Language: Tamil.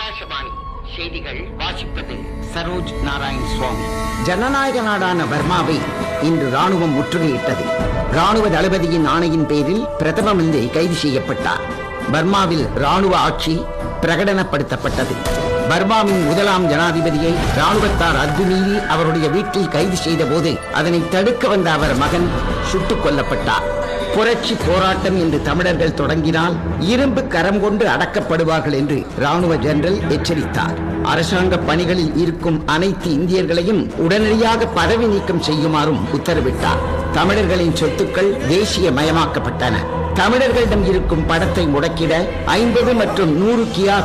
ஆகாஷவாணி செய்திகள் வாசிப்பது சரோஜ் நாராயண் சுவாமி. ஜனநாயக நாடான பர்மாவை இன்று ராணுவம் முற்றுகையிட்டது. ராணுவ தளபதியின் ஆணையின் பேரில் பிரதம மந்திரி கைது செய்யப்பட்டார். பர்மாவில் ராணுவ ஆட்சி பிரகடனப்படுத்தப்பட்டது. பர்மாவின் முதலாம் ஜனாதிபதியை ராணுவத்தார் அத்துமீறி அவருடைய வீட்டில் கைது செய்த போது அதனை தடுக்க வந்த அவர் மகன் சுட்டுக் கொல்லப்பட்டார். புரட்சி போராட்டம் என்று தமிழர்கள் தொடங்கினால் இரும்பு கரம் கொண்டு அடக்கப்படுவார்கள் என்று ராணுவ ஜெனரல் எச்சரித்தார். அரசாங்க பணிகளில் இருக்கும் அனைத்து இந்தியர்களையும் உடனடியாக பதவி நீக்கம் செய்யுமாறும் உத்தரவிட்டார். தமிழர்களின் சொத்துக்கள் தேசிய மயமாக்கப்பட்டன. தமிழர்களிடம் இருக்கும் படத்தை முடக்கிட 50 மற்றும் 100 கியா